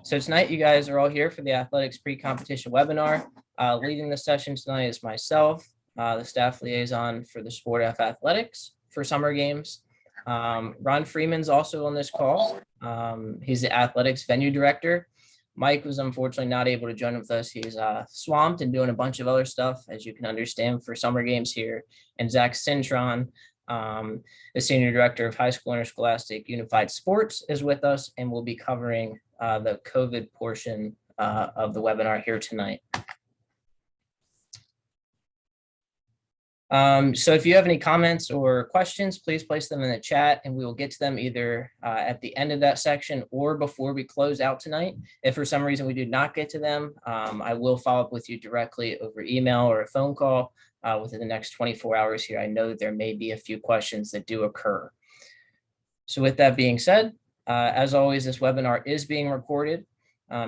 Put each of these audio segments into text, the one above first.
So tonight you guys are all here for the athletics pre-competition webinar. Leading the session tonight is myself, the staff liaison for the Sport F Athletics for summer games. Ron Freeman's also on this call. He's the athletics venue director. Mike was unfortunately not able to join with us. He's swamped and doing a bunch of other stuff, as you can understand, for summer games here. And Zach Cintron, the senior director of high school interscholastic unified sports, is with us and will be covering the COVID portion of the webinar here tonight. So if you have any comments or questions, please place them in the chat and we will get to them either at the end of that section or before we close out tonight. If for some reason we do not get to them, I will follow up with you directly over email or a phone call within the next 24 hours here. I know that there may be a few questions that do occur. So with that being said, as always, this webinar is being recorded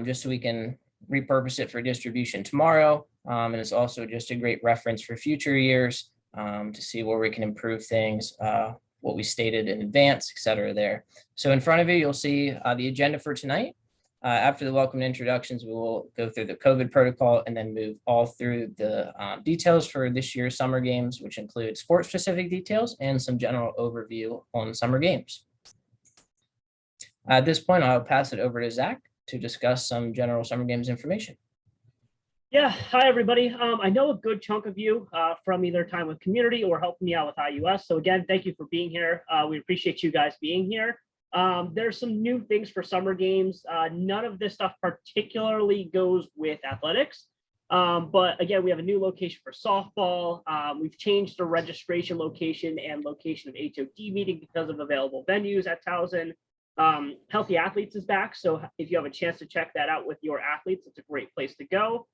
just so we can repurpose it for distribution tomorrow. And it's also just a great reference for future years to see where we can improve things, what we stated in advance, et cetera there. So in front of you, you'll see the agenda for tonight. After the welcome and introductions, we will go through the COVID protocol and then move all through the details for this year's summer games, which include sport-specific details and some general overview on summer games. At this point, I'll pass it over to Zach to discuss some general summer games information. Yeah, hi everybody. I know a good chunk of you from either time with community or helping me out with IUS. So again, thank you for being here. We appreciate you guys being here. There's some new things for summer games. None of this stuff particularly goes with athletics. But again, we have a new location for softball. We've changed the registration location and location of HOD meeting because of available venues at Towson. Healthy Athletes is back. So if you have a chance to check that out with your athletes, it's a great place to go.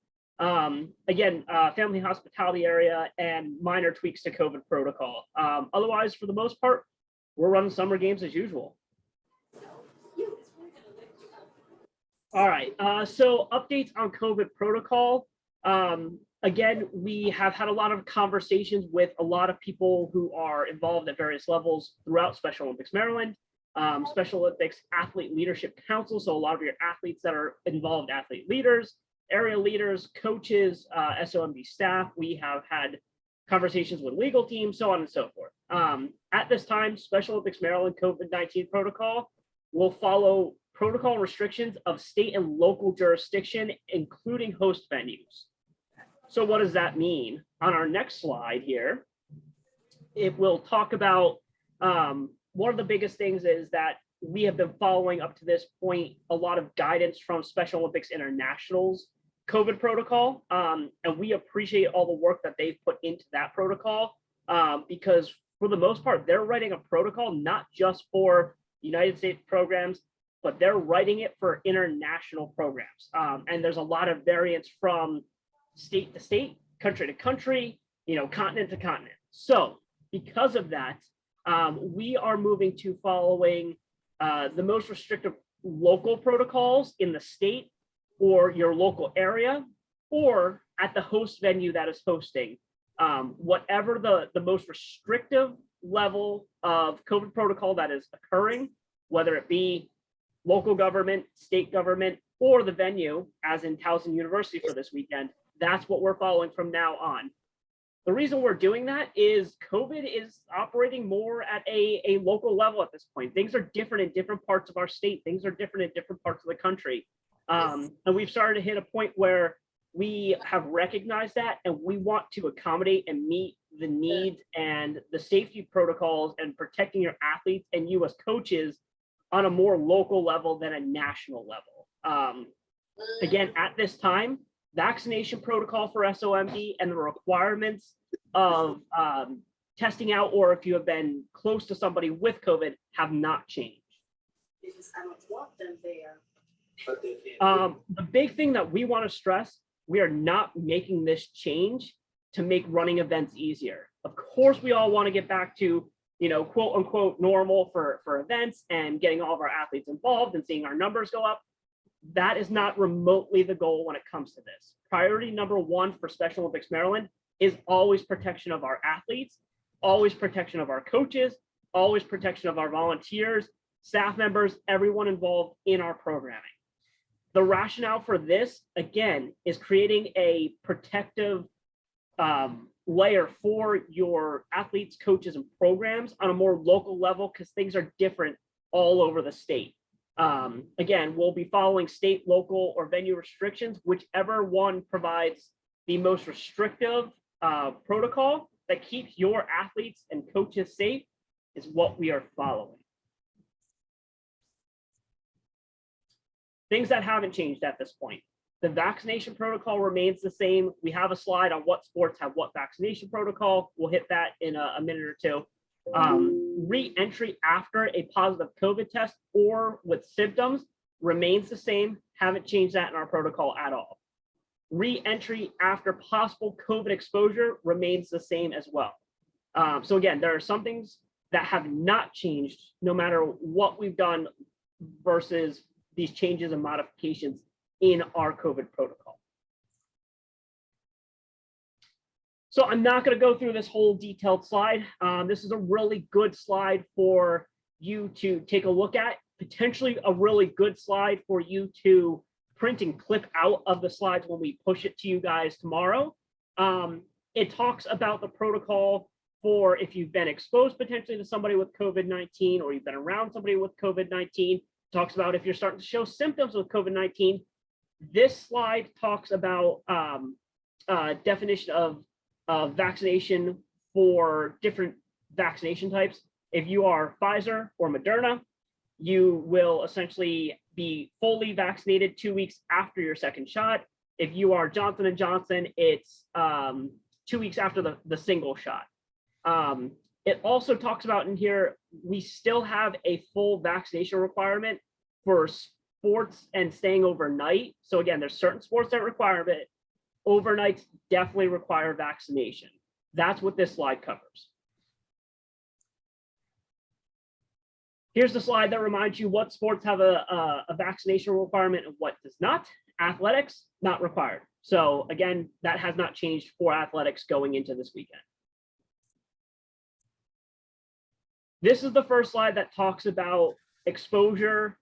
Again, family hospitality area and minor tweaks to COVID protocol. Otherwise, for the most part, we're running summer games as usual. All right, so updates on COVID protocol. Again, we have had a lot of conversations with a lot of people who are involved at various levels throughout Special Olympics Maryland, Special Olympics Athlete Leadership Council. So a lot of your athletes that are involved, athlete leaders, area leaders, coaches, SOMB staff. We have had conversations with legal teams, so on and so forth. At this time, Special Olympics Maryland COVID-19 protocol will follow protocol restrictions of state and local jurisdiction, including host venues. So what does that mean? On our next slide here, it will talk about one of the biggest things is that we have been following up to this point a lot of guidance from Special Olympics International's COVID protocol, and we appreciate all the work that they've put into that protocol because for the most part, they're writing a protocol not just for United States programs, but they're writing it for international programs. And there's a lot of variance from state to state, country to country, continent to continent. So because of that, we are moving to following the most restrictive local protocols in the state or your local area or at the host venue that is hosting. Whatever the most restrictive level of COVID protocol that is occurring, whether it be local government, state government, or the venue, as in Towson University for this weekend, that's what we're following from now on. The reason we're doing that is COVID is operating more at a local level at this point. Things are different in different parts of our state. Things are different in different parts of the country. And we've started to hit a point where we have recognized that and we want to accommodate and meet the needs and the safety protocols and protecting your athletes and you as coaches on a more local level than a national level. Again, at this time, vaccination protocol for SOMB and the requirements of testing out or if you have been close to somebody with COVID have not changed. Because I don't want them there. The big thing that we want to stress, we are not making this change to make running events easier. Of course, we all want to get back to, quote unquote, normal for events and getting all of our athletes involved and seeing our numbers go up. That is not remotely the goal when it comes to this. Priority number one for Special Olympics Maryland is always protection of our athletes, always protection of our coaches, always protection of our volunteers, staff members, everyone involved in our programming. The rationale for this, again, is creating a protective layer for your athletes, coaches, and programs on a more local level, because things are different all over the state. Again, we'll be following state, local, or venue restrictions, whichever one provides the most restrictive protocol that keeps your athletes and coaches safe is what we are following. Things that haven't changed at this point. The vaccination protocol remains the same. We have a slide on what sports have what vaccination protocol. We'll hit that in a minute or two. Re-entry after a positive COVID test or with symptoms remains the same. Haven't changed that in our protocol at all. Re-entry after possible COVID exposure remains the same as well. So again, there are some things that have not changed no matter what we've done versus these changes and modifications in our COVID protocol. So I'm not going to go through this whole detailed slide. This is a really good slide for you to take a look at, potentially a really good slide for you to print and clip out of the slides when we push it to you guys tomorrow. It talks about the protocol for if you've been exposed potentially to somebody with COVID-19 or you've been around somebody with COVID-19. Talks about if you're starting to show symptoms with COVID-19. This slide talks about definition of vaccination for different vaccination types. If you are Pfizer or Moderna, you will essentially be fully vaccinated 2 weeks after your second shot. If you are Johnson & Johnson, it's 2 weeks after the single shot. It also talks about in here, we still have a full vaccination requirement for sports and staying overnight. So again, there's certain sports that require it. Overnights definitely require vaccination. That's what this slide covers. Here's the slide that reminds you what sports have a vaccination requirement and what does not. Athletics, not required. So again, that has not changed for athletics going into this weekend. This is the first slide that talks about exposure.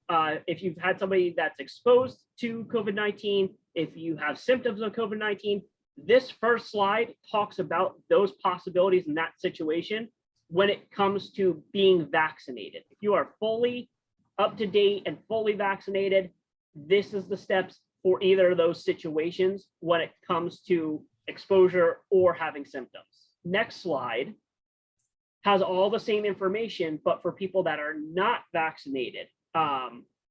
If you've had somebody that's exposed to COVID-19, if you have symptoms of COVID-19, this first slide talks about those possibilities in that situation when it comes to being vaccinated. If you are fully up to date and fully vaccinated, this is the steps for either of those situations when it comes to exposure or having symptoms. Next slide has all the same information, but for people that are not vaccinated.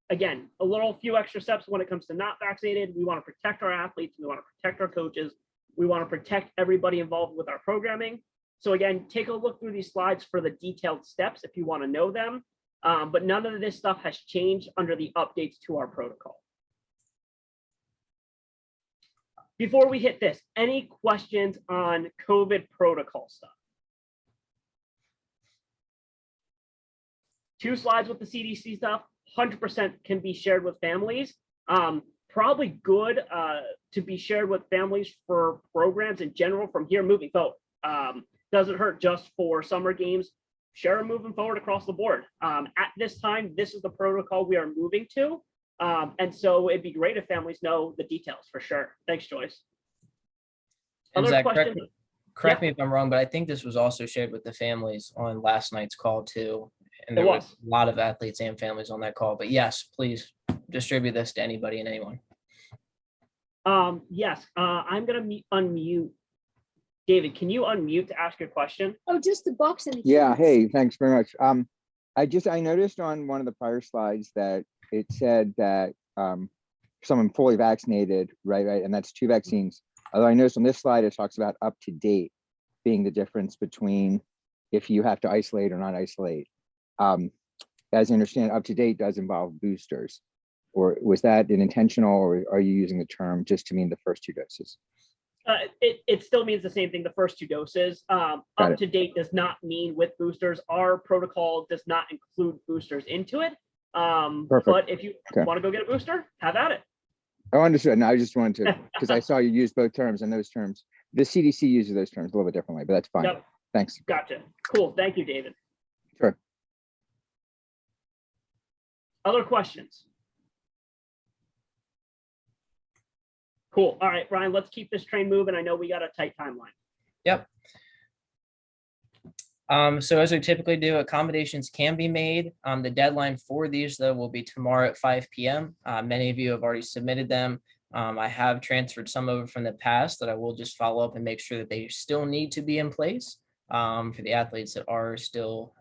Again, a few extra steps when it comes to not vaccinated. We want to protect our athletes. We want to protect our coaches. We want to protect everybody involved with our programming. So again, take a look through these slides for the detailed steps if you want to know them. But none of this stuff has changed under the updates to our protocol. Before we hit this, any questions on COVID protocol stuff? 2 slides with the CDC stuff, 100% can be shared with families. Probably good to be shared with families for programs in general from here moving forward. Doesn't hurt just for summer games. Share them moving forward across the board. At this time, this is the protocol we are moving to. And so it'd be great if families know the details for sure. Thanks, Joyce. And Other Zach, questions? correct me if I'm wrong, but I think this was also shared with the families on last night's call too. And there It was was. a lot of athletes and families on that call. But yes, please distribute this to anybody and anyone. Yes, I'm gonna unmute. David, can you unmute to ask your question? Oh, just the box in the Yeah, chat. hey, thanks very much. I noticed on one of the prior slides that it said that someone fully vaccinated, right, and that's 2 vaccines. Although I noticed on this slide, it talks about up to date being the difference between if you have to isolate or not isolate. As I understand, up to date does involve boosters. Or was that an intentional, or are you using the term just to mean the first 2 doses? It still means the same thing, the first 2 doses. Up to date does not mean with boosters. Our protocol does not include boosters into it. But if you want to go get a booster, have at it. Oh, understood. No, I just wanted to, because I saw you use both terms, and those terms, the CDC uses those terms a little bit differently, but that's fine. Yep. Thanks. Gotcha. Cool. Thank you, David. Sure. Other questions? Cool. All right, Ryan, let's keep this train moving. I know we got a tight timeline. Yep. So as we typically do, accommodations can be made. The deadline for these, though, will be tomorrow at 5 p.m. Many of you have already submitted them. I have transferred some over from the past that I will just follow up and make sure that they still need to be in place for the athletes that are still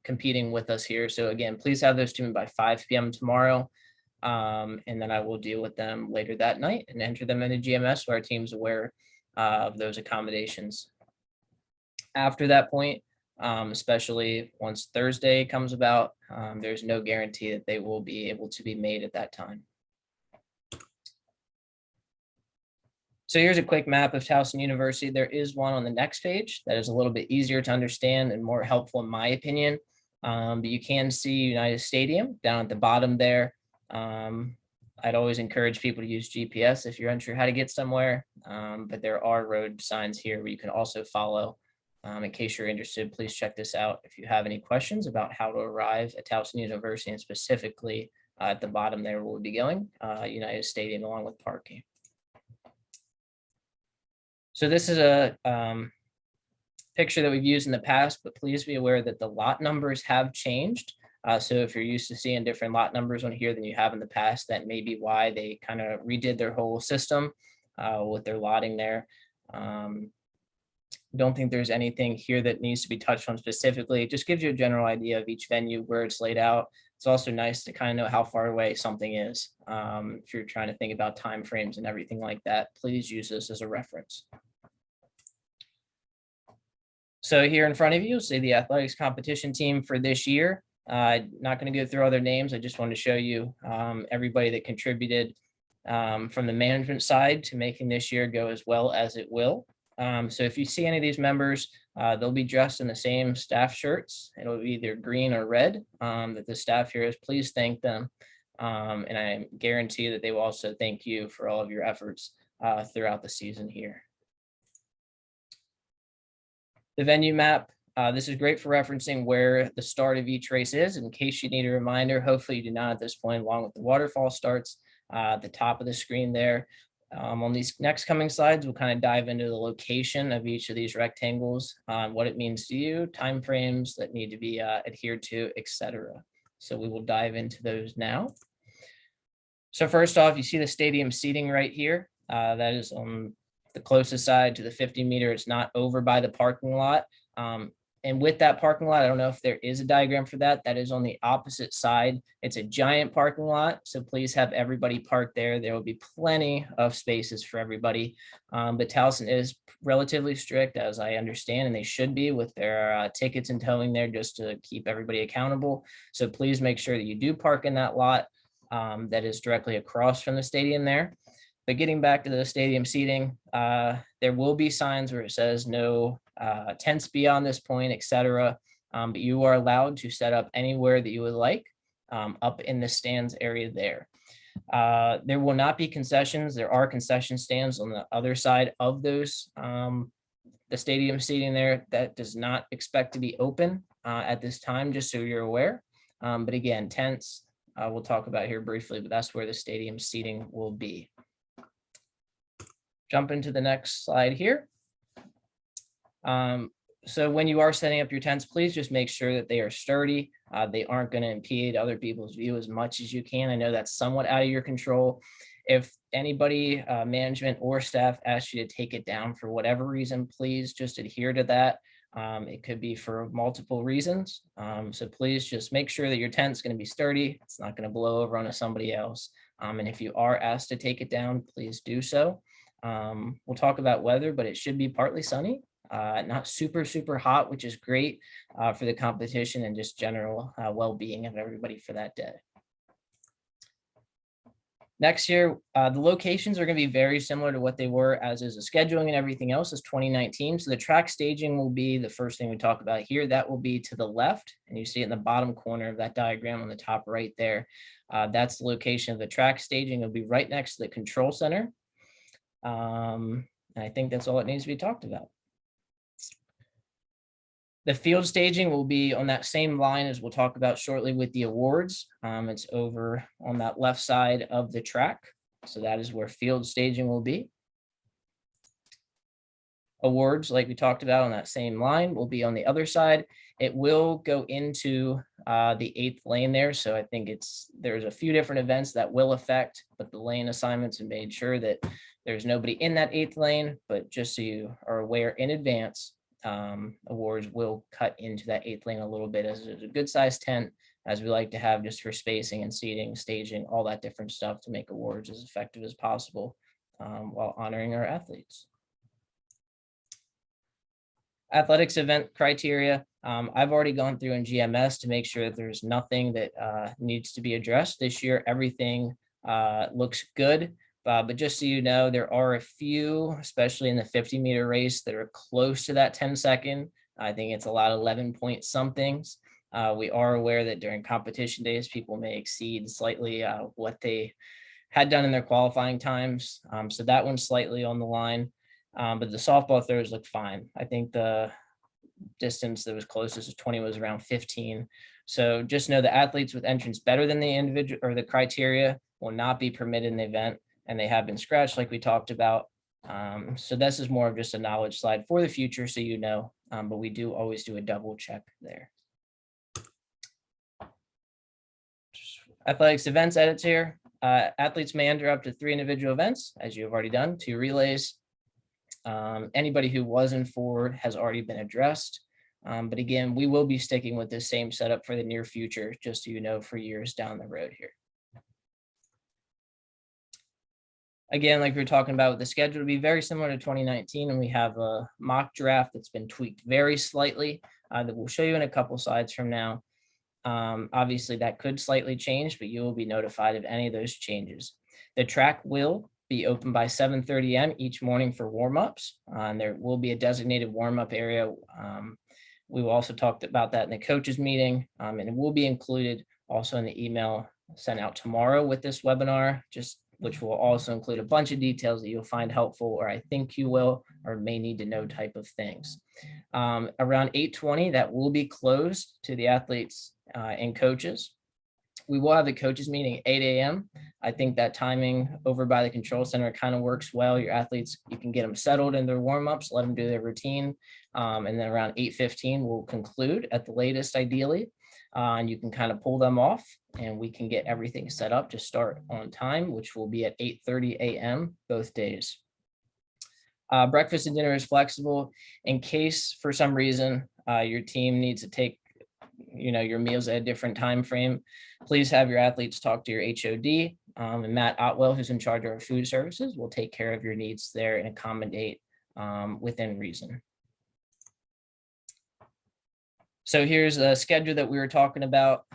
competing with us here. So again, please have those to me by 5 p.m. tomorrow. And then I will deal with them later that night and enter them into GMS so our team's aware of those accommodations. After that point, especially once Thursday comes about, there's no guarantee that they will be able to be made at that time. So here's a quick map of Towson University. There is one on the next page that is a little bit easier to understand and more helpful in my opinion. But you can see United Stadium down at the bottom there. I'd always encourage people to use GPS if you're unsure how to get somewhere. But there are road signs here where you can also follow. In case you're interested, please check this out. If you have any questions about how to arrive at Towson University and specifically at the bottom there, we'll be going United Stadium along with parking. So this is a picture that we've used in the past, but please be aware that the lot numbers have changed. So if you're used to seeing different lot numbers on here than you have in the past, that may be why they kind of redid their whole system with their lotting there. Don't think there's anything here that needs to be touched on specifically. It just gives you a general idea of each venue, where it's laid out. It's also nice to kind of know how far away something is. If you're trying to think about time frames and everything like that, please use this as a reference. So here in front of you, see the athletics competition team for this year. Not going to go through other names. I just wanted to show you everybody that contributed from the management side to making this year go as well as it will. So if you see any of these members, they'll be dressed in the same staff shirts. It'll be either green or red that the staff here is. Please thank them. And I guarantee that they will also thank you for all of your efforts throughout the season here. The venue map, this is great for referencing where the start of each race is. In case you need a reminder, hopefully you do not at this point, along with the waterfall starts at the top of the screen there. On these next coming slides, we'll kind of dive into the location of each of these rectangles, what it means to you, timeframes that need to be adhered to, etc. So we will dive into those now. So first off, you see the stadium seating right here. That is on the closest side to the 50-meter. It's not over by the parking lot. And with that parking lot, I don't know if there is a diagram for that. That is on the opposite side. It's a giant parking lot, so please have everybody parked there. There will be plenty of spaces for everybody. But Towson is relatively strict, as I understand, and they should be with their tickets and towing there just to keep everybody accountable. So please make sure that you do park in that lot that is directly across from the stadium there. But getting back to the stadium seating, there will be signs where it says no tents beyond this point, etc. But you are allowed to set up anywhere that you would like up in the stands area there. There will not be concessions. There are concession stands on the other side of those, the stadium seating there. That does not expect to be open at this time, just so you're aware. But again, tents we'll talk about here briefly, but that's where the stadium seating will be. Jump into the next slide here. So when you are setting up your tents, please just make sure that they are sturdy. They aren't going to impede other people's view as much as you can. I know that's somewhat out of your control. If anybody, management or staff asks you to take it down for whatever reason, please just adhere to that. It could be for multiple reasons. So please just make sure that your tent's going to be sturdy. It's not going to blow over onto somebody else. And if you are asked to take it down, please do so. We'll talk about weather, but it should be partly sunny, not super hot, which is great for the competition and just general well-being of everybody for that day. Next year, the locations are going to be very similar to what they were, as is the scheduling and everything else is 2019. So the track staging will be the first thing we talk about here. That will be to the left, and you see it in the bottom corner of that diagram on the top right there. That's the location of the track staging. It'll be right next to the control center. And I think that's all it needs to be talked about. The field staging will be on that same line as we'll talk about shortly with the awards. It's over on that left side of the track. So that is where field staging will be. Awards, like we talked about on that same line, will be on the other side. It will go into the 8th lane there. So I think there's a few different events that will affect, but the lane assignments have made sure that there's nobody in that 8th lane. But just so you are aware in advance, awards will cut into that 8th lane a little bit, as it's a good sized tent, as we like to have, just for spacing and seating, staging, all that different stuff to make awards as effective as possible while honoring our athletes. Athletics event criteria. I've already gone through in GMS to make sure that there's nothing that needs to be addressed this year. Everything looks good, but just so you know, there are a few, especially in the 50-meter race, that are close to that 10-second. I think it's a lot of 11 point somethings. We are aware that during competition days, people may exceed slightly what they had done in their qualifying times. So that one's slightly on the line. But the softball throws look fine. I think the distance that was closest to 20 was around 15. So just know the athletes with entrance better than the individual or the criteria will not be permitted in the event, and they have been scratched like we talked about. So this is more of just a knowledge slide for the future, so you know, but we do always do a double check there. Athletics events edits here. Athletes may enter up to 3 individual events, as you have already done, 2 relays. Anybody who wasn't forward has already been addressed. But again, we will be sticking with this same setup for the near future, just so you know, for years down the road here. Again, like we were talking about, the schedule will be very similar to 2019, and we have a mock draft that's been tweaked very slightly that we'll show you in a couple slides from now. Obviously, that could slightly change, but you will be notified of any of those changes. The track will be open by 7:30 a.m. each morning for warm-ups. And there will be a designated warm-up area. We will also talk about that in the coaches meeting, and it will be included also in the email sent out tomorrow with this webinar, which will also include a bunch of details that you'll find helpful, or I think you will, or may need to know type of things. Around 8:20, that will be closed to the athletes and coaches. We will have the coaches meeting at 8 a.m. I think that timing over by the control center kind of works well. Your athletes, you can get them settled in their warm-ups, let them do their routine. And then around 8:15, we'll conclude at the latest, ideally. And you can kind of pull them off, and we can get everything set up to start on time, which will be at 8:30 a.m. both days. Breakfast and dinner is flexible. In case for some reason your team needs to take your meals at a different time frame, please have your athletes talk to your HOD, and Matt Otwell, who's in charge of our food services, will take care of your needs there and accommodate within reason. So here's the schedule that we were talking about.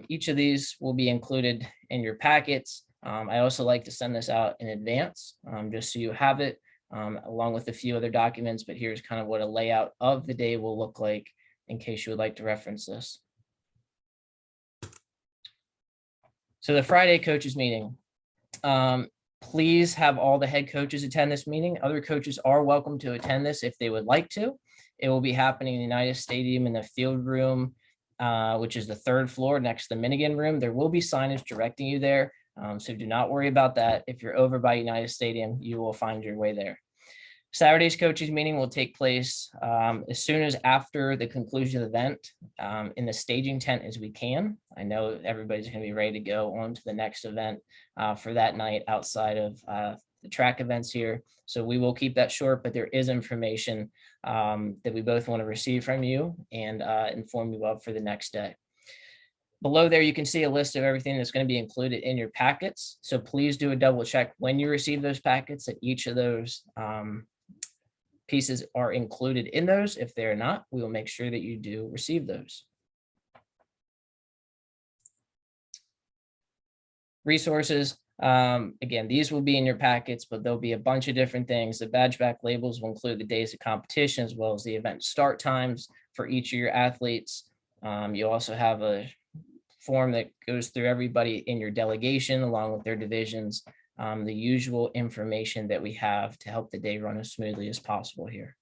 Each of these will be included in your packets. I also like to send this out in advance, just so you have it, along with a few other documents, but here's kind of what a layout of the day will look like in case you would like to reference this. So the Friday coaches meeting, please have all the head coaches attend this meeting. Other coaches are welcome to attend this if they would like to. It will be happening in the United Stadium in the field room, which is the 3rd floor next to the Minigan room. There will be signage directing you there, so do not worry about that. If you're over by United Stadium, you will find your way there. Saturday's coaches meeting will take place as soon as after the conclusion of the event in the staging tent as we can. I know everybody's going to be ready to go on to the next event for that night outside of the track events here. So we will keep that short, but there is information that we both want to receive from you and inform you of for the next day. Below there, you can see a list of everything that's going to be included in your packets. So please do a double check when you receive those packets that each of those pieces are included in those. If they're not, we will make sure that you do receive those. Resources. Again, these will be in your packets, but there'll be a bunch of different things. The badge back labels will include the days of competition as well as the event start times for each of your athletes. You also have a form that goes through everybody in your delegation along with their divisions, the usual information that we have to help the day run as smoothly as possible here.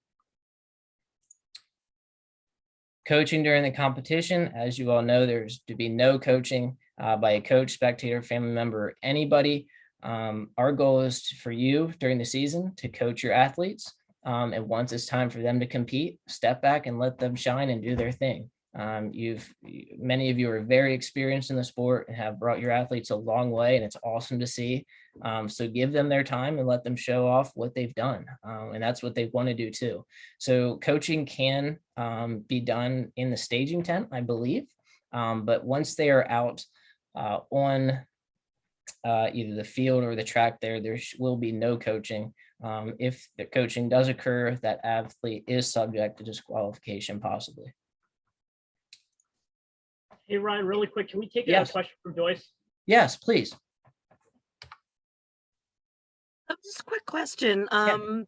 Coaching during the competition, as you all know, there's to be no coaching by a coach, spectator, family member, or anybody. Our goal is for you during the season to coach your athletes. And once it's time for them to compete, step back and let them shine and do their thing. Many of you are very experienced in the sport and have brought your athletes a long way, and it's awesome to see. So give them their time and let them show off what they've done. And that's what they want to do too. So coaching can be done in the staging tent, I believe. But once they are out on either the field or the track there will be no coaching. If the coaching does occur, that athlete is subject to disqualification possibly. Hey, Ryan, really quick, can we take Yes. a question from Joyce? Yes, please. Just a quick question. Yeah.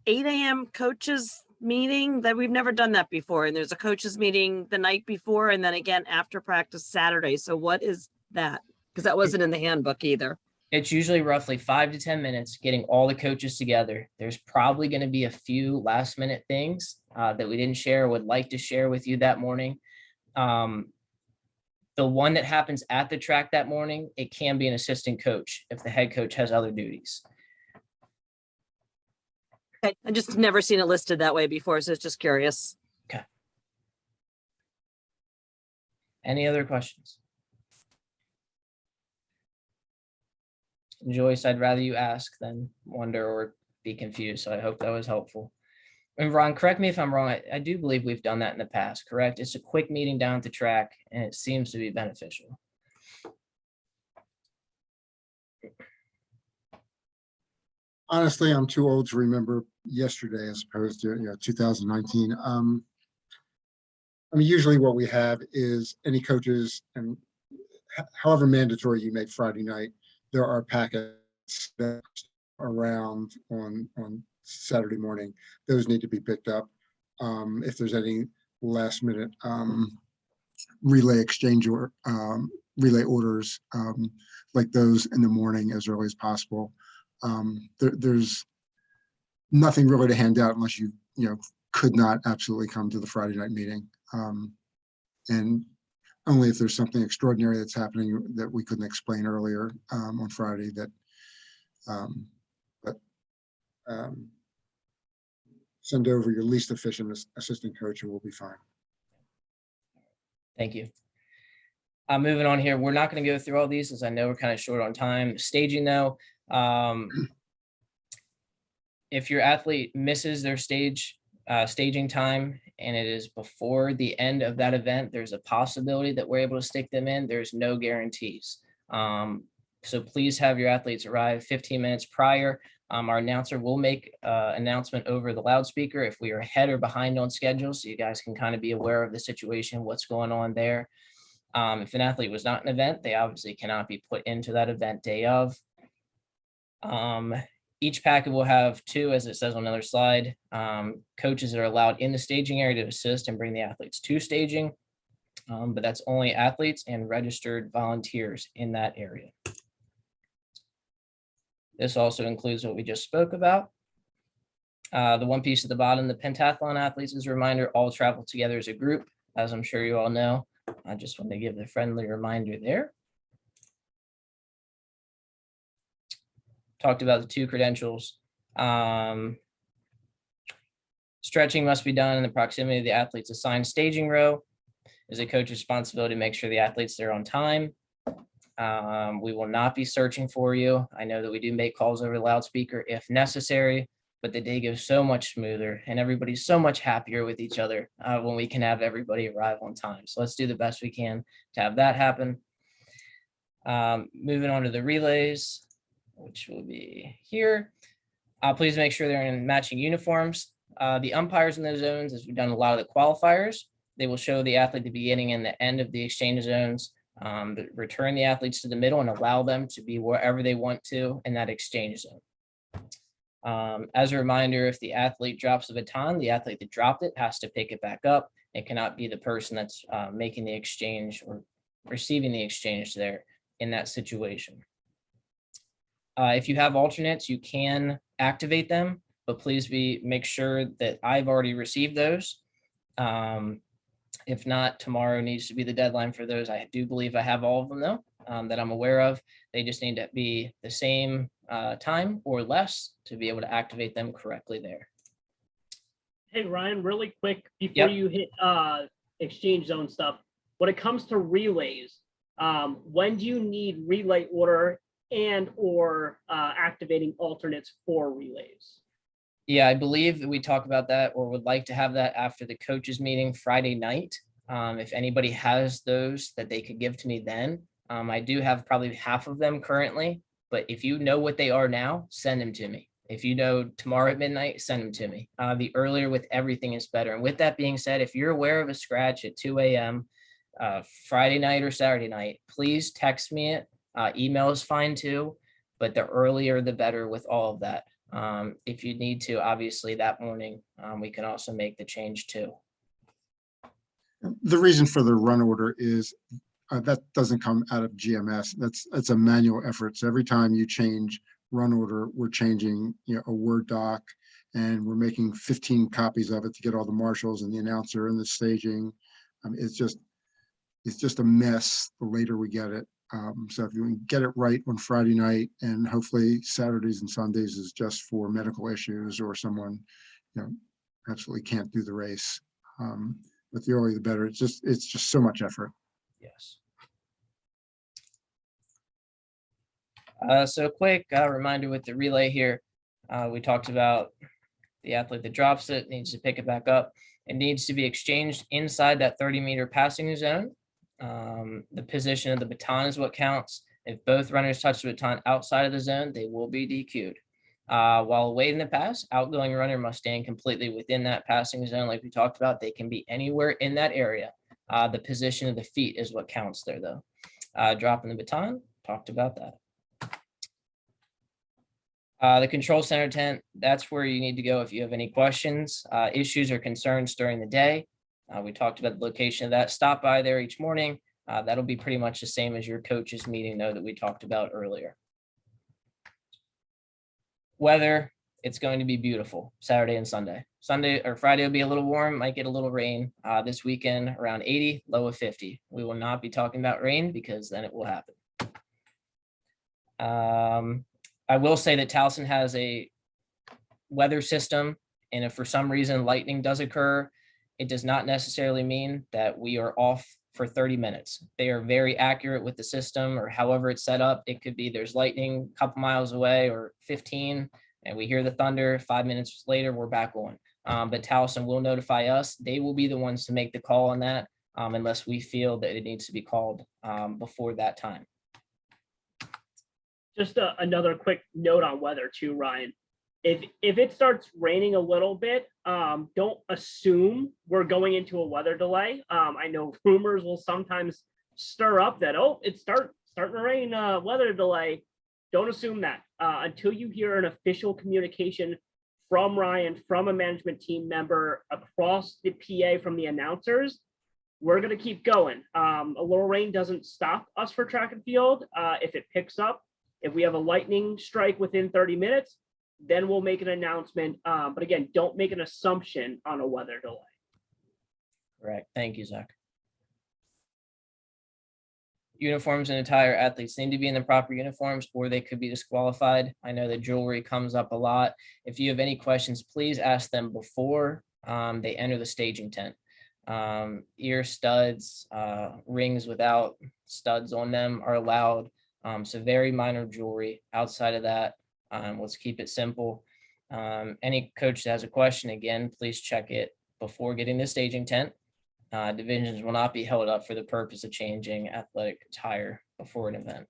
8 a.m. coaches meeting, that we've never done that before. And there's a coaches meeting the night before and then again after practice Saturday. So what is that? Because that wasn't in the handbook either. It's usually roughly 5 to 10 minutes getting all the coaches together. There's probably going to be a few last minute things that we didn't share, would like to share with you that morning. The one that happens at the track that morning, it can be an assistant coach if the head coach has other duties. Okay. I just never seen it listed that way before. So it's just curious. Okay. Any other questions? Joyce, I'd rather you ask than wonder or be confused. So I hope that was helpful. And Ron, correct me if I'm wrong. I do believe we've done that in the past, correct? It's a quick meeting down at the track and it seems to be beneficial. Honestly, I'm too old to remember yesterday as opposed to 2019. I mean, usually what we have is any coaches, and however mandatory you make Friday night, there are packets that are around on Saturday morning. Those need to be picked up. If there's any last minute relay exchange or relay orders like those in the morning as early as possible. There's nothing really to hand out unless you could not absolutely come to the Friday night meeting. And only if there's something extraordinary that's happening that we couldn't explain earlier on Friday that, send over your least efficient assistant coach and we'll be fine. Thank you. Moving on here, we're not going to go through all these as I know we're kind of short on time. Staging though, if your athlete misses their staging time and it is before the end of that event, there's a possibility that we're able to stick them in. There's no guarantees. So please have your athletes arrive 15 minutes prior. Our announcer will make announcement over the loudspeaker if we are ahead or behind on schedule, so you guys can kind of be aware of the situation, what's going on there. If an athlete was not an event, they obviously cannot be put into that event day of. Each packet will have 2, as it says on another slide. Coaches are allowed in the staging area to assist and bring the athletes to staging, but that's only athletes and registered volunteers in that area. This also includes what we just spoke about. The one piece at the bottom, the pentathlon athletes, as a reminder, all travel together as a group, as I'm sure you all know. I just want to give the friendly reminder there. Talked about the 2 credentials. Stretching must be done in the proximity of the athlete's assigned staging row. It's a coach's responsibility to make sure the athlete's there on time. We will not be searching for you. I know that we do make calls over the loudspeaker if necessary, but the day goes so much smoother and everybody's so much happier with each other when we can have everybody arrive on time. So let's do the best we can to have that happen. Moving on to the relays, which will be here. Please make sure they're in matching uniforms. The umpires in those zones, as we've done a lot of the qualifiers, they will show the athlete the beginning and the end of the exchange zones, return the athletes to the middle and allow them to be wherever they want to in that exchange zone. As a reminder, if the athlete drops the baton, the athlete that dropped it has to pick it back up. It cannot be the person that's making the exchange or receiving the exchange there in that situation. If you have alternates, you can activate them, but please make sure that I've already received those. If not, tomorrow needs to be the deadline for those. I do believe I have all of them though. that I'm aware of. They just need to be the same time or less to be able to activate them correctly there. Hey, Ryan, really quick before Yep. you hit exchange zone stuff, when it comes to relays, when do you need relay order and or activating alternates for relays? Yeah, I believe that we talk about that or would like to have that after the coaches meeting Friday night. If anybody has those that they could give to me then. I do have probably half of them currently, but if you know what they are now, send them to me. If you know tomorrow at midnight, send them to me. The earlier with everything is better. And with that being said, if you're aware of a scratch at 2 a.m. Friday night or Saturday night, please text me it. Email is fine too, but the earlier the better with all of that. If you need to, obviously that morning, we can also make the change too. The reason for the run order is that doesn't come out of GMS. That's a manual effort. So every time you change run order, we're changing, a Word doc, and we're making 15 copies of it to get all the marshals and the announcer and the staging. It's just a mess the later we get it. So if you can get it right on Friday night, and hopefully Saturdays and Sundays is just for medical issues or someone, absolutely can't do the race. But the earlier the better. It's just so much effort. Yes. So quick reminder with the relay here. We talked about the athlete that drops it needs to pick it back up. It needs to be exchanged inside that 30-meter passing zone. The position of the baton is what counts. If both runners touch the baton outside of the zone, they will be DQ'd. While awaiting the pass, outgoing runner must stand completely within that passing zone. Like we talked about, they can be anywhere in that area. The position of the feet is what counts there, though. Dropping the baton, talked about that. The control center tent, that's where you need to go if you have any questions, issues, or concerns during the day. We talked about the location of that. Stop by there each morning. That'll be pretty much the same as your coaches meeting, though, that we talked about earlier. Weather, it's going to be beautiful Saturday and Sunday. Sunday or Friday will be a little warm, might get a little rain. This weekend around 80, low of 50. We will not be talking about rain because then it will happen. I will say that Towson has a weather system, and if for some reason lightning does occur, it does not necessarily mean that we are off for 30 minutes. They are very accurate with the system, or however it's set up. It could be there's lightning a couple miles away or 15, and we hear the thunder. 5 minutes later, we're back on. But Towson will notify us. They will be the ones to make the call on that, unless we feel that it needs to be called before that time. Just another quick note on weather too, Ryan. If it starts raining a little bit, don't assume we're going into a weather delay. I know rumors will sometimes stir up that, it's starting to rain, weather delay. Don't assume that until you hear an official communication from Ryan, from a management team member, across the PA from the announcers. We're going to keep going. A little rain doesn't stop us for track and field. If it picks up, if we have a lightning strike within 30 minutes, then we'll make an announcement. But again, don't make an assumption on a weather delay. Correct. Thank you, Zach. Uniforms and attire, athletes need to be in the proper uniforms or they could be disqualified. I know the jewelry comes up a lot. If you have any questions, please ask them before they enter the staging tent. Ear studs, rings without studs on them are allowed. So very minor jewelry. Outside of that, let's keep it simple. Any coach that has a question, again, please check it before getting the staging tent. Divisions will not be held up for the purpose of changing athletic attire before an event.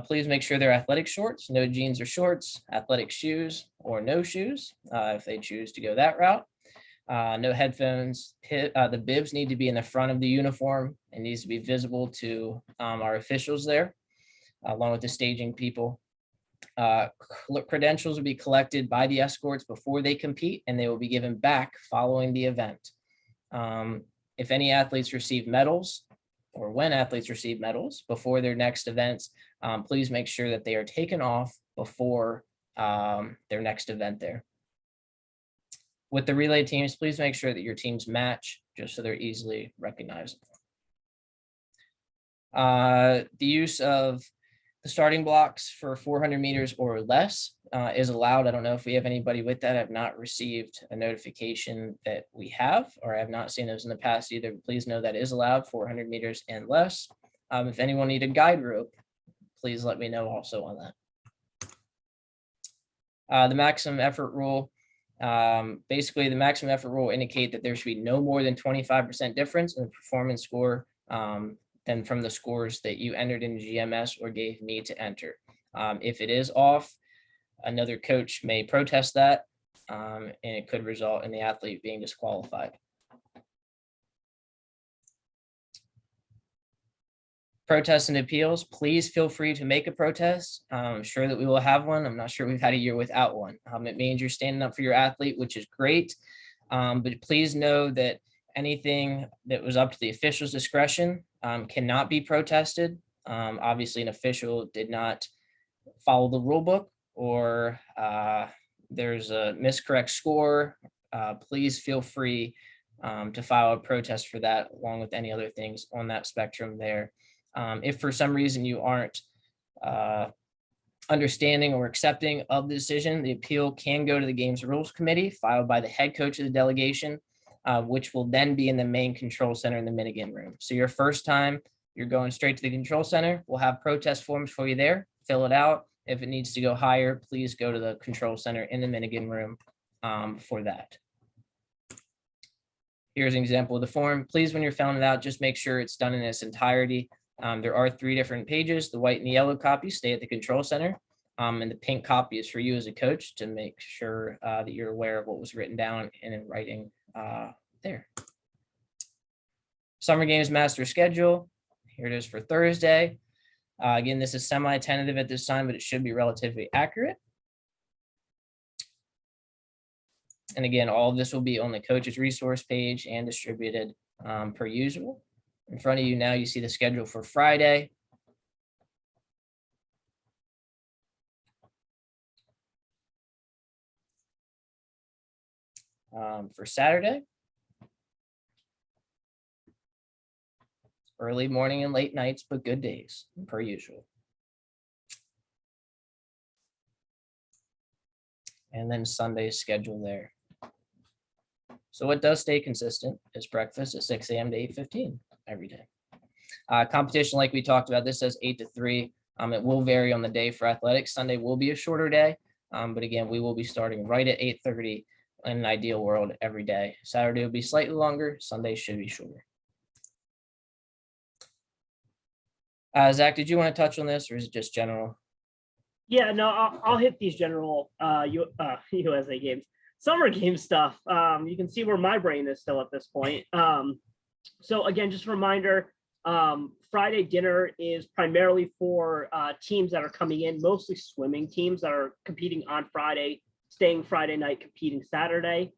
Please make sure they're athletic shorts, no jeans or shorts, athletic shoes or no shoes if they choose to go that route. No headphones. The bibs need to be in the front of the uniform. It needs to be visible to our officials there, along with the staging people. Credentials will be collected by the escorts before they compete, and they will be given back following the event. If any athletes receive medals, or when athletes receive medals before their next events, please make sure that they are taken off before their next event there. With the relay teams, please make sure that your teams match just so they're easily recognizable. The use of the starting blocks for 400 meters or less is allowed. I don't know if we have anybody with that. I've not received a notification that we have, or I have not seen those in the past either. Please know that is allowed, 400 meters and less. If anyone need a guide rope, please let me know also on that. The maximum effort rule. Basically, the maximum effort rule indicate that there should be no more than 25% difference in the performance score than from the scores that you entered in GMS or gave me to enter. If it is off, another coach may protest that, and it could result in the athlete being disqualified. Protests and appeals, please feel free to make a protest. I'm sure that we will have one. I'm not sure we've had a year without one. It means you're standing up for your athlete, which is great. But please know that anything that was up to the official's discretion cannot be protested. Obviously, an official did not follow the rule book, or there's a miscorrect score. Please feel free to file a protest for that, along with any other things on that spectrum there. If for some reason you aren't understanding or accepting of the decision, the appeal can go to the Games Rules Committee, filed by the head coach of the delegation, which will then be in the main control center in the Minigan room. So your first time, you're going straight to the control center. We'll have protest forms for you there. Fill it out. If it needs to go higher, please go to the control center in the Minigan room for that. Here's an example of the form. Please, when you're filling it out, just make sure it's done in its entirety. There are 3 different pages. The white and the yellow copies stay at the control center. And the pink copy is for you as a coach to make sure that you're aware of what was written down and in writing there. Summer Games Master Schedule. Here it is for Thursday. Again, this is semi-tentative at this time, but it should be relatively accurate. And again, all of this will be on the coach's resource page and distributed per usual. In front of you now, you see the schedule for Friday. For Saturday, early morning and late nights, but good days per usual. And then Sunday's schedule there. So what does stay consistent is breakfast at 6 a.m. to 8:15 every day. Competition, like we talked about, this says 8 to 3. It will vary on the day for athletics. Sunday will be a shorter day, but again, we will be starting right at 8:30 in an ideal world every day. Saturday will be slightly longer. Sunday should be shorter. Zach, did you want to touch on this, or is it just general? Yeah, no, I'll hit these general USA games, summer game stuff. You can see where my brain is still at this point. So again, just a reminder, Friday dinner is primarily for teams that are coming in, mostly swimming teams that are competing on Friday, staying Friday night, competing Saturday.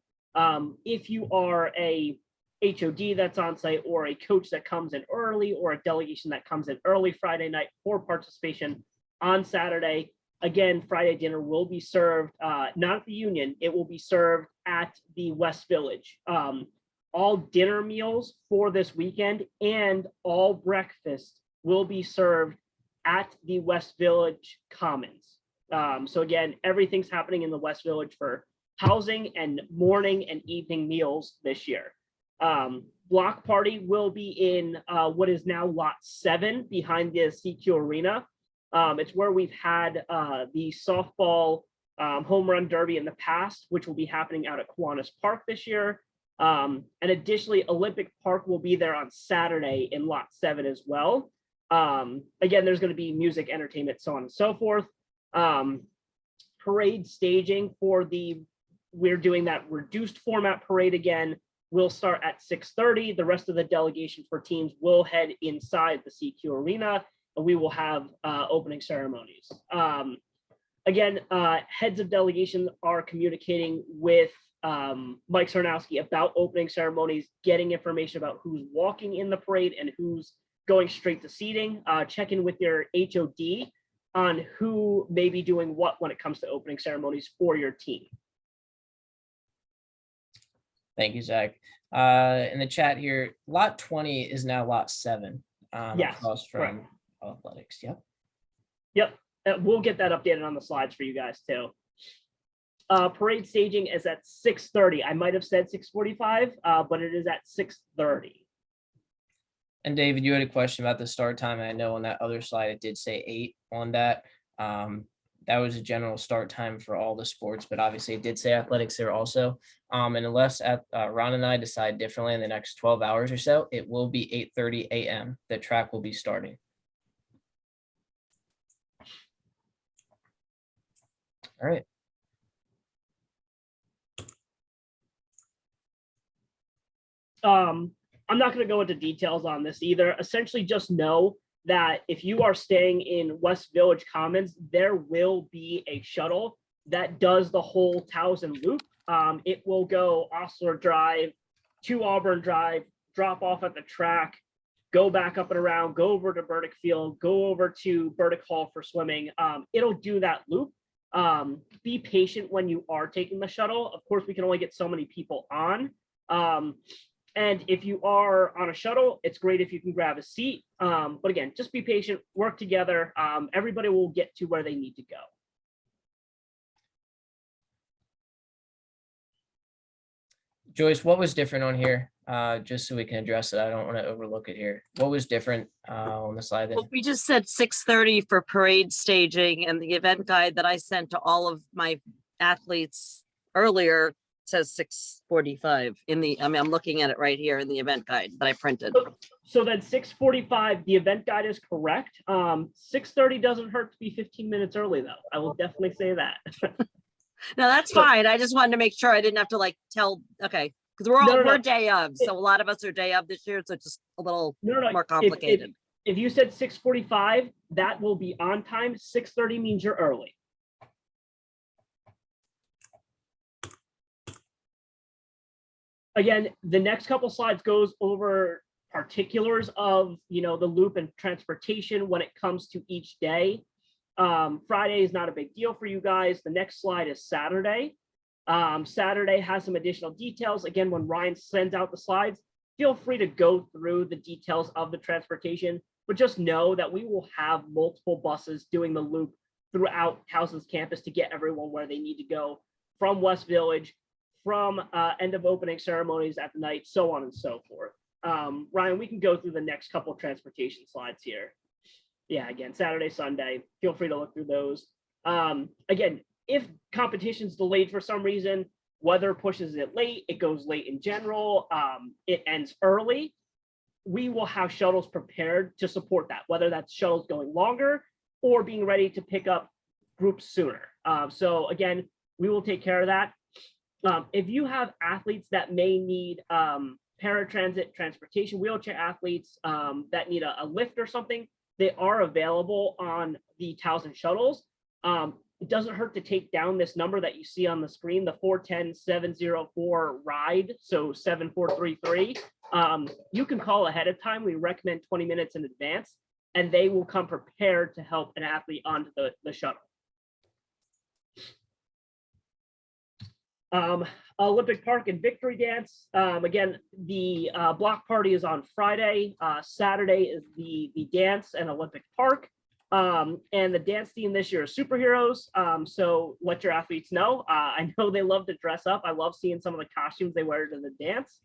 If you are a HOD that's on site, or a coach that comes in early, or a delegation that comes in early Friday night for participation on Saturday, again, Friday dinner will be served, not at the Union, it will be served at the West Village. All dinner meals for this weekend and all breakfast will be served at the West Village Commons. So again, everything's happening in the West Village for housing and morning and evening meals this year. Block party will be in what is now lot 7 behind the CQ Arena. It's where we've had the softball home run derby in the past, which will be happening out at Kiwanis Park this year. And additionally, Olympic Park will be there on Saturday in lot 7 as well. Again, there's going to be music, entertainment, so on and so forth. Parade staging we're doing that reduced format parade again. We'll start at 6:30. The rest of the delegation for teams will head inside the CQ Arena, and we will have opening ceremonies. Again, heads of delegation are communicating with Mike Sarnowski about opening ceremonies, getting information about who's walking in the parade and who's going straight to seating. Check in with your HOD on who may be doing what when it comes to opening ceremonies for your team. Thank you, Zach. In the chat here, lot 20 is now lot 7. Yes, across correct. from athletics. Yep. Yep, we'll get that updated on the slides for you guys too. Parade staging is at 6:30. I might have said 6:45, but it is at 6:30. And David, you had a question about the start time. I know on that other slide, it did say 8 on that. That was a general start time for all the sports, but obviously it did say athletics there also. And unless Ron and I decide differently in the next 12 hours or so, it will be 8:30 a.m. The track will be starting. All right. I'm not going to go into details on this either. Essentially, just know that if you are staying in West Village Commons, there will be a shuttle that does the whole Towson loop. It will go Osler Drive to Auburn Drive, drop off at the track, go back up and around, go over to Burdick Field, go over to Burdick Hall for swimming. It'll do that loop. Be patient when you are taking the shuttle. Of course, we can only get so many people on. And if you are on a shuttle, it's great if you can grab a seat. But again, just be patient, work together. Everybody will get to where they need to go. Joyce, what was different on here? Just so we can address it. I don't want to overlook it here. What was different on the slide? Well, we just said 6:30 for parade staging, and the event guide that I sent to all of my athletes earlier says 6:45 in the, I mean, I'm looking at it right here in the event guide that I printed. So then 6:45, the event guide is correct. 6:30 doesn't hurt to be 15 minutes early though. I will definitely say that. No, that's So- fine. I just wanted to make sure I didn't have to like tell, okay, because we're all, No, no, we're no. day of, so a lot of us are day of this year, so it's just a little No, more if- complicated. If you said 6:45, that will be on time. 6:30 means you're early. Again, the next couple slides goes over particulars of, the loop and transportation when it comes to each day. Friday is not a big deal for you guys. The next slide is Saturday. Saturday has some additional details. Again, when Ryan sends out the slides, feel free to go through the details of the transportation, but just know that we will have multiple buses doing the loop throughout Towson's campus to get everyone where they need to go from West Village, from end of opening ceremonies at the night, so on and so forth. Ryan, we can go through the next couple of transportation slides here. Yeah, again, Saturday, Sunday, feel free to look through those. Again, if competition's delayed for some reason, weather pushes it late, it goes late in general, it ends early, we will have shuttles prepared to support that, whether that's shuttles going longer or being ready to pick up groups sooner. So again, we will take care of that. If you have athletes that may need paratransit transportation, wheelchair athletes that need a lift or something, they are available on the Towson shuttles. It doesn't hurt to take down this number that you see on the screen, the 410-704 RIDE, so 7433. You can call ahead of time. We recommend 20 minutes in advance, and they will come prepared to help an athlete onto the shuttle. Olympic Park and Victory Dance. Again, the block party is on Friday. Saturday is the dance and Olympic Park. And the dance team this year is superheroes. So let your athletes know. I know they love to dress up. I love seeing some of the costumes they wear to the dance.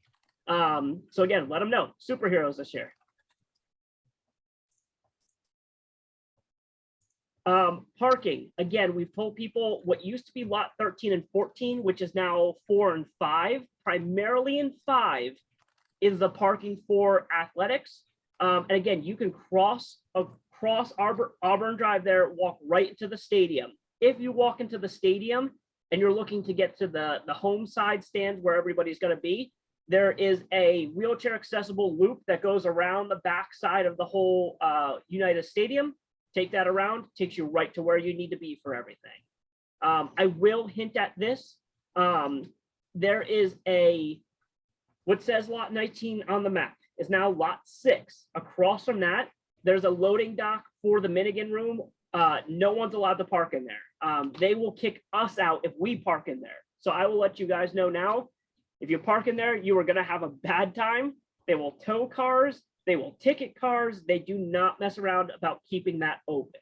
So again, let them know. Superheroes this year. Parking, again, we've told people what used to be lot 13 and 14, which is now 4 and 5, primarily in 5 is the parking for athletics. And again, you can cross Auburn Drive there, walk right into the stadium. If you walk into the stadium and you're looking to get to the home side stands where everybody's going to be, there is a wheelchair accessible loop that goes around the back side of the whole United Stadium. Take that around, takes you right to where you need to be for everything. I will hint at this. There is what says lot 19 on the map is now lot 6. Across from that, there's a loading dock for the Minigan room. No one's allowed to park in there. They will kick us out if we park in there. So I will let you guys know now, if you park in there, you are gonna have a bad time. They will tow cars. They will ticket cars. They do not mess around about keeping that open.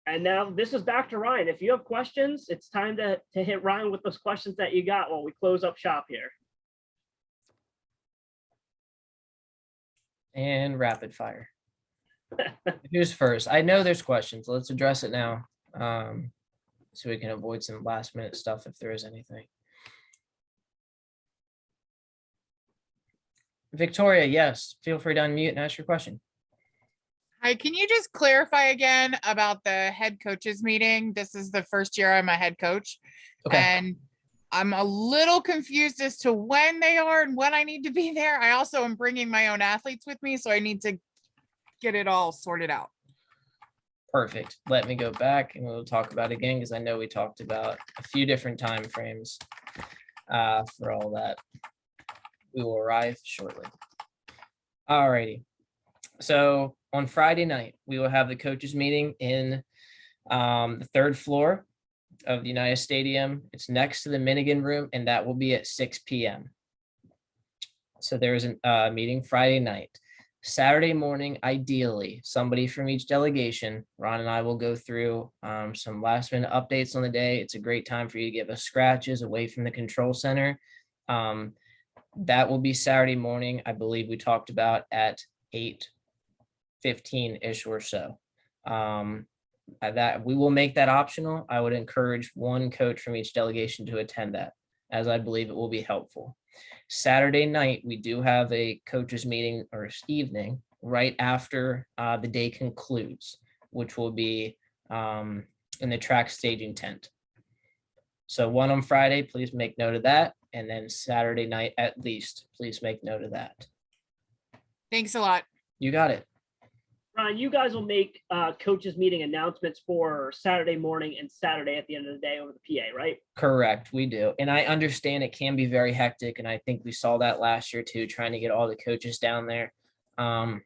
And now this is back to Ryan. If you have questions, it's time to hit Ryan with those questions that you got while we close up shop here. And rapid fire. Who's first? I know there's questions. Let's address it now. So we can avoid some last minute stuff if there is anything. Victoria, yes, feel free to unmute and ask your question. Hi, can you just clarify again about the head coaches meeting? This is the first year I'm a head coach. Okay. And I'm a little confused as to when they are and when I need to be there. I also am bringing my own athletes with me, so I need to get it all sorted out. Perfect. Let me go back and we'll talk about it again, because I know we talked about a few different time frames for all that. We will arrive shortly. All righty. So on Friday night, we will have the coaches meeting in the third floor of the United Stadium. It's next to the Minigan room, and that will be at 6 p.m. So there is a meeting Friday night. Saturday morning, ideally, somebody from each delegation, Ron and I will go through some last minute updates on the day. It's a great time for you to give us scratches away from the control center. That will be Saturday morning. I believe we talked about at 8:15-ish or so. That we will make that optional. I would encourage one coach from each delegation to attend that, as I believe it will be helpful. Saturday night, we do have a coaches meeting or evening right after the day concludes, which will be in the track staging tent. So one on Friday, please make note of that. And then Saturday night, at least, please make note of that. Thanks a lot. You got it. Ryan, you guys will make coaches meeting announcements for Saturday morning and Saturday at the end of the day over the PA, right? Correct, we do. And I understand it can be very hectic. And I think we saw that last year too, trying to get all the coaches down there. I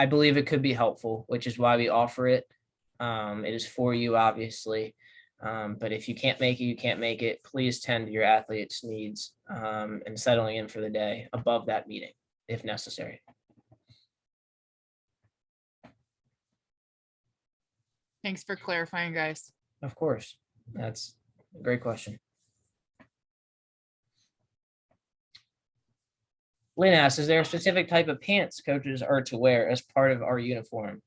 believe it could be helpful, which is why we offer it. It is for you, obviously. But if you can't make it, you can't make it. Please tend to your athletes' needs and settling in for the day above that meeting, if necessary. Thanks for clarifying, guys. Of course, that's a great question. Lynn asks, is there a specific type of pants coaches are to wear as part of our uniform?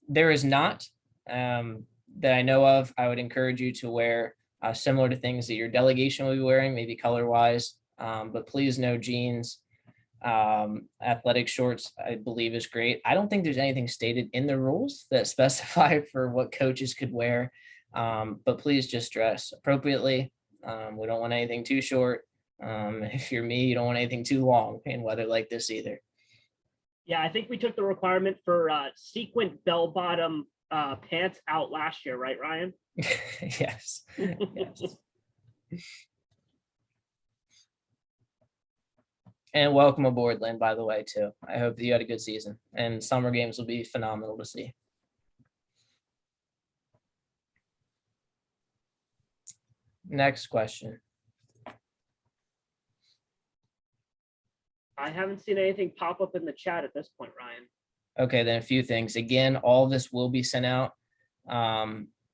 There is not, that I know of. I would encourage you to wear similar to things that your delegation will be wearing, maybe color wise, but please no jeans. Athletic shorts, I believe, is great. I don't think there's anything stated in the rules that specify for what coaches could wear, but please just dress appropriately. We don't want anything too short. If you're me, you don't want anything too long in weather like this either. Yeah, I think we took the requirement for sequin bell bottom pants out last year, right, Ryan? Yes. Yes. And welcome aboard, Lynn, by the way, too. I hope that you had a good season, and summer games will be phenomenal to see. Next question. I haven't seen anything pop up in the chat at this point, Ryan. Okay, then a few things. Again, all of this will be sent out.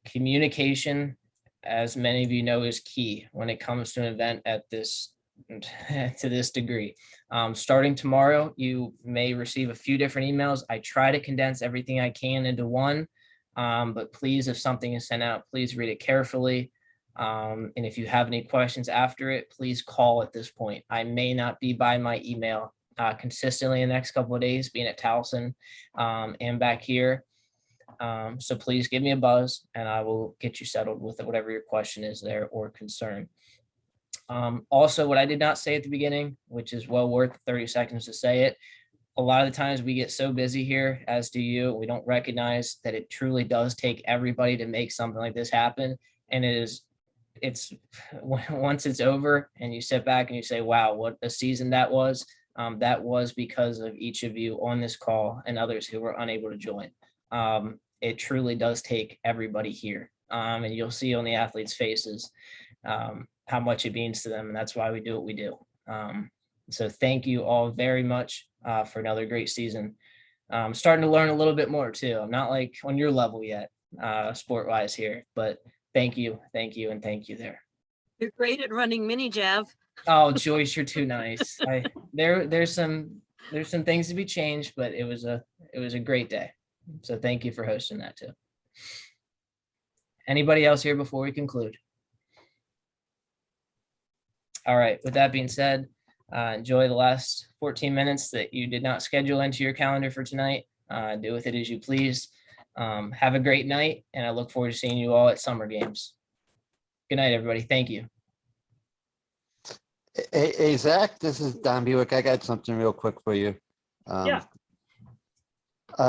Communication, as many of you know, is key when it comes to an event at this to this degree. Starting tomorrow, you may receive a few different emails. I try to condense everything I can into one, but please, if something is sent out, please read it carefully. And if you have any questions after it, please call at this point. I may not be by my email consistently in the next couple of days, being at Towson and back here. So please give me a buzz and I will get you settled with whatever your question is there or concern. Also, what I did not say at the beginning, which is well worth 30 seconds to say it, a lot of the times we get so busy here, as do you, we don't recognize that it truly does take everybody to make something like this happen. And it's once it's over and you sit back and you say, wow, what a season that was because of each of you on this call and others who were unable to join. It truly does take everybody here. And you'll see on the athletes' faces how much it means to them, and that's why we do what we do. So thank you all very much for another great season. I'm starting to learn a little bit more too. I'm not like on your level yet, sport wise here, but thank you, and thank you there. You're great at running mini Jav. Oh, Joyce, you're too nice. There's some things to be changed, but it was a great day. So thank you for hosting that too. Anybody else here before we conclude? All right, with that being said, enjoy the last 14 minutes that you did not schedule into your calendar for tonight. Do with it as you please. Have a great night, and I look forward to seeing you all at summer games. Good night, everybody. Thank you. Hey, Zach, this is Don Buick. I got something real quick for you. Yeah.